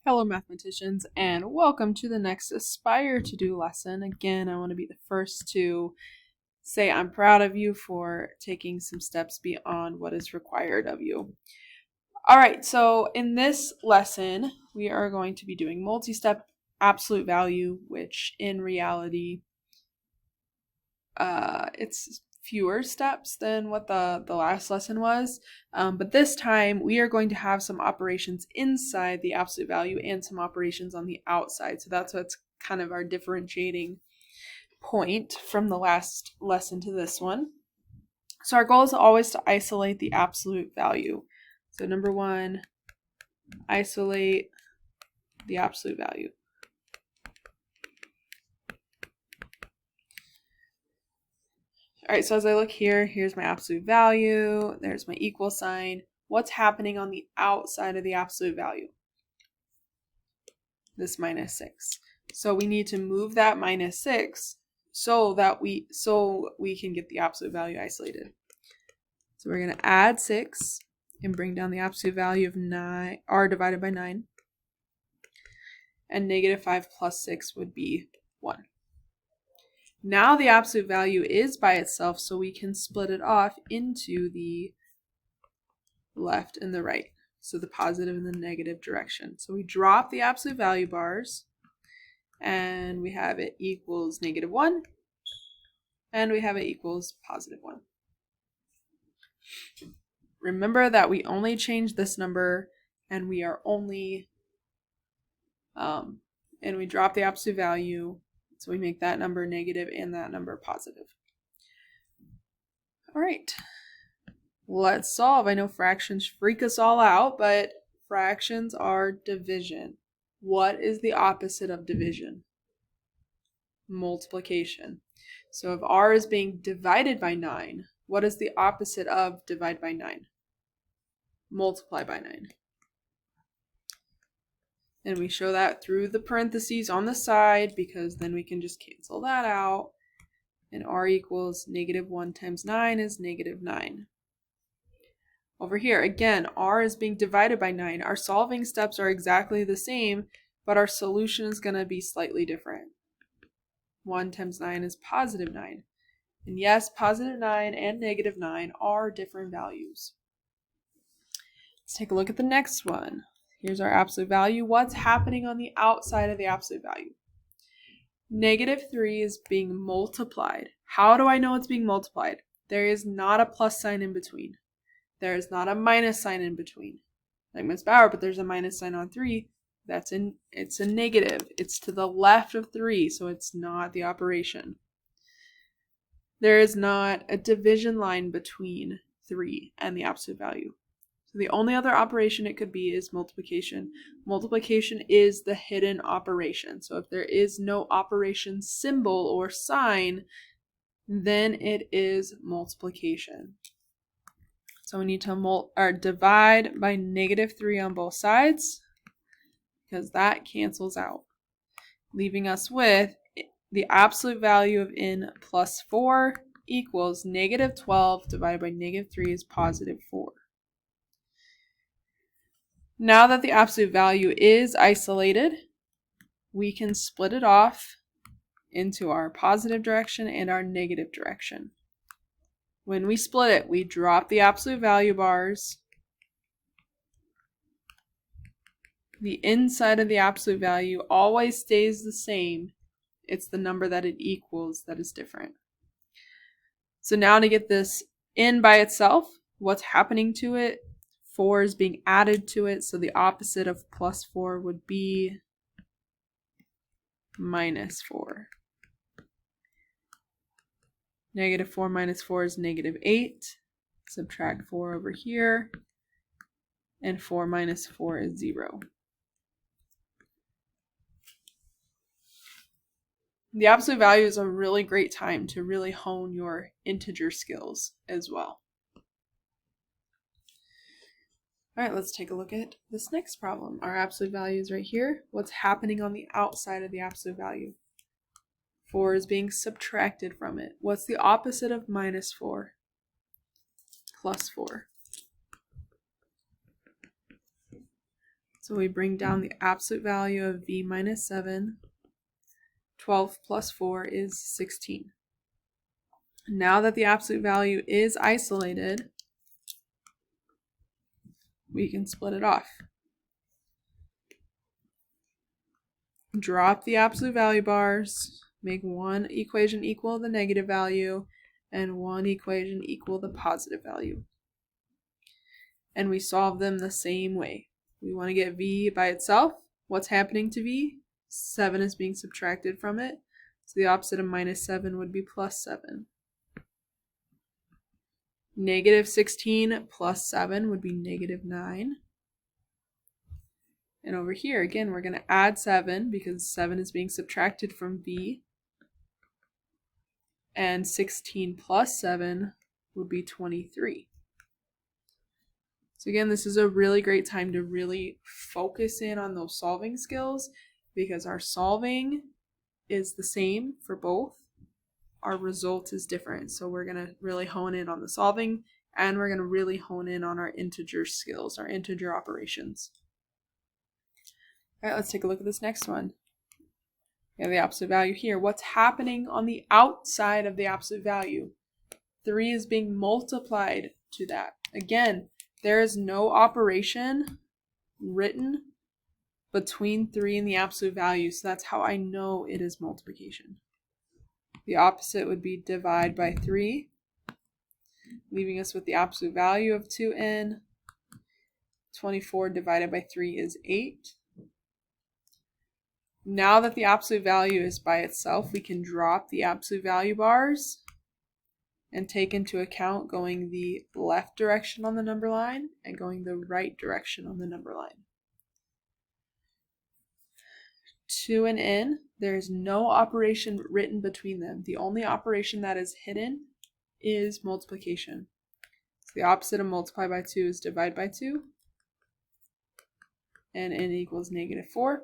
Hello mathematicians, and welcome to the next Aspire to Do lesson. Again, I want to be the first to say I'm proud of you for taking some steps beyond what is required of you. Alright, so in this lesson, we are going to be doing multi-step absolute value, which in reality, it's fewer steps than what the last lesson was, but this time we are going to have some operations inside the absolute value and some operations on the outside. So that's what's kind of our differentiating point from the last lesson to this one. So our goal is always to isolate the absolute value. So number one, isolate the absolute value. All right, so as I look here, here's my absolute value, there's my equal sign. What's happening on the outside of the absolute value? This minus 6. So we need to move that minus 6 so we can get the absolute value isolated. So we're going to add 6 and bring down the absolute value of 9, r divided by 9. And negative 5 plus 6 would be 1. Now the absolute value is by itself, so we can split it off into the left and the right. So the positive and the negative direction. So we drop the absolute value bars, and we have it equals negative 1, and we have it equals positive 1. Remember that we only change this number, and we are only, and we drop the absolute value. So we make that number negative and that number positive. All right, let's solve. I know fractions freak us all out, but fractions are division. What is the opposite of division? Multiplication. So if r is being divided by 9, what is the opposite of divide by 9? Multiply by 9. And we show that through the parentheses on the side, because then we can just cancel that out. And r equals negative 1 times 9 is negative 9. Over here, again, r is being divided by 9. Our solving steps are exactly the same, but our solution is going to be slightly different. 1 times 9 is positive 9. And yes, positive 9 and negative 9 are different values. Let's take a look at the next one. Here's our absolute value. What's happening on the outside of the absolute value? Negative 3 is being multiplied. How do I know it's being multiplied? There is not a plus sign in between. There is not a minus sign in between. Like Ms. Bauer, but there's a minus sign on 3. It's a negative. It's to the left of 3, so it's not the operation. There is not a division line between 3 and the absolute value. So the only other operation it could be is multiplication. Multiplication is the hidden operation. So if there is no operation symbol or sign, then it is multiplication. So we need to divide by negative 3 on both sides, because that cancels out, leaving us with the absolute value of n plus 4 equals negative 12 divided by negative 3 is positive 4. Now that the absolute value is isolated, we can split it off into our positive direction and our negative direction. When we split it, we drop the absolute value bars. The inside of the absolute value always stays the same. It's the number that it equals that is different. So now to get this n by itself, what's happening to it? 4 is being added to it, so the opposite of plus 4 would be minus 4. Negative 4 minus 4 is negative 8. Subtract 4 over here, and 4 minus 4 is 0. The absolute value is a really great time to really hone your integer skills as well. All right, let's take a look at this next problem. Our absolute value is right here. What's happening on the outside of the absolute value? 4 is being subtracted from it. What's the opposite of minus 4? Plus 4. So we bring down the absolute value of v minus 7. 12 plus 4 is 16. Now that the absolute value is isolated, we can split it off. Drop the absolute value bars, make one equation equal the negative value, and one equation equal the positive value. And we solve them the same way. We want to get v by itself. What's happening to v? 7 is being subtracted from it. So the opposite of minus 7 would be plus 7. Negative 16 plus 7 would be negative 9. And over here, again, we're going to add 7 because 7 is being subtracted from v. And 16 plus 7 would be 23. So again, this is a really great time to really focus in on those solving skills because our solving is the same for both. Our result is different. So we're going to really hone in on the solving and we're going to really hone in on our integer skills, our integer operations. All right, let's take a look at this next one. We have the absolute value here. What's happening on the outside of the absolute value? 3 is being multiplied to that. Again, there is no operation written between 3 and the absolute value, so that's how I know it is multiplication. The opposite would be divide by 3, leaving us with the absolute value of 2n. 24 divided by 3 is 8. Now that the absolute value is by itself, we can drop the absolute value bars and take into account going the left direction on the number line and going the right direction on the number line. 2 and n, there is no operation written between them. The only operation that is hidden is multiplication. So the opposite of multiply by 2 is divide by 2. And n equals negative 4.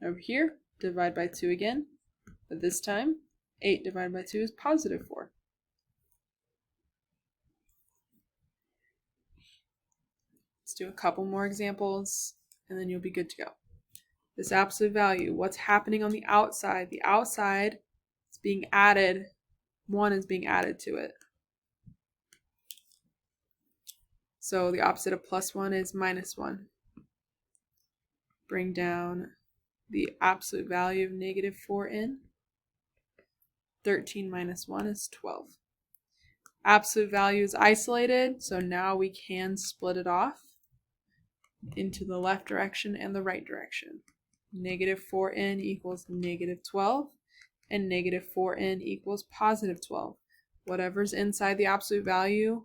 Over here, divide by 2 again, but this time 8 divided by 2 is positive 4. Let's do a couple more examples and then you'll be good to go. This absolute value, what's happening on the outside? The outside is being added, 1 is being added to it. So the opposite of plus 1 is minus 1. Bring down the absolute value of negative 4n. 13 minus 1 is 12. Absolute value is isolated, so now we can split it off into the left direction and the right direction. Negative 4n equals negative 12, and negative 4n equals positive 12. Whatever's inside the absolute value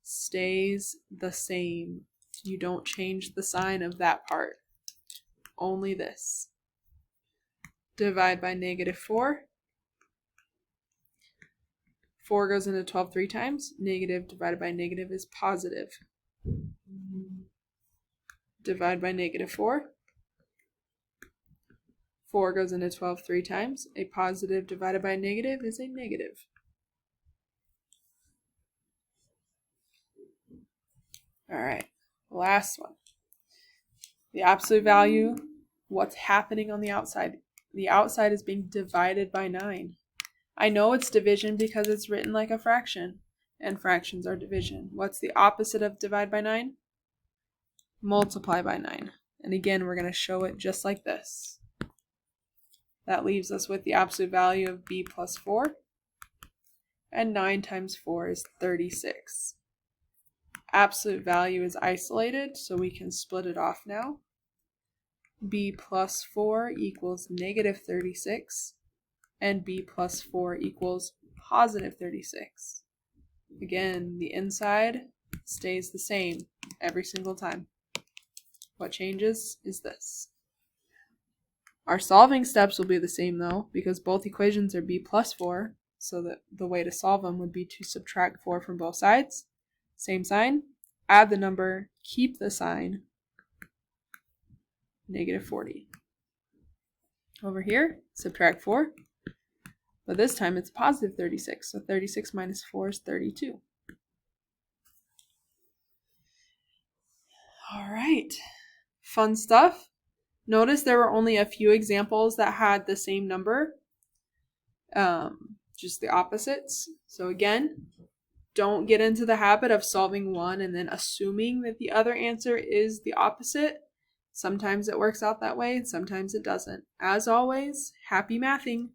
stays the same. You don't change the sign of that part. Only this. Divide by negative 4. 4 goes into 12 3 times. Negative divided by negative is positive. Divide by negative 4. 4 goes into 12 3 times. A positive divided by a negative is a negative. All right, last one. The absolute value, what's happening on the outside? The outside is being divided by 9. I know it's division because it's written like a fraction, and fractions are division. What's the opposite of divide by 9? Multiply by 9. And again, we're going to show it just like this. That leaves us with the absolute value of b plus 4. And 9 times 4 is 36. Absolute value is isolated, so we can split it off now. b plus 4 equals negative 36. And b plus 4 equals positive 36. Again, the inside stays the same every single time. What changes is this. Our solving steps will be the same though, because both equations are b plus 4, so that the way to solve them would be to subtract 4 from both sides. Same sign, add the number, keep the sign, negative 40. Over here, subtract 4, but this time it's positive 36, so 36 minus 4 is 32. All right, Fun stuff. Notice there were only a few examples that had the same number, just the opposites. So again, don't get into the habit of solving one and then assuming that the other answer is the opposite. Sometimes it works out that way, and sometimes it doesn't. As always, happy mathing!